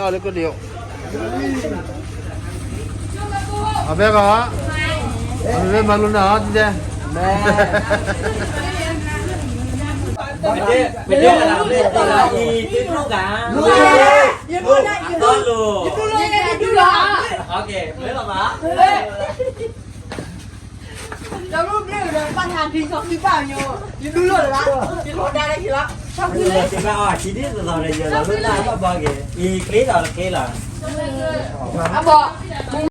Oli có điều. Ở bên có. Ở bên mà luôn đó chứ. Mình là làm gì cái lúc cả. Ok, lấy vào má. Đâu lúc đấy rồi ban hàng thì không đi vào nhiều. Nhưng đúng rồi đó. Nhưng còn đây thì đó. Sao cứ đấy? Thì ba chỉ biết rồi này giờ là lúc nào có bao kìa. Y cái là cái là. À bỏ.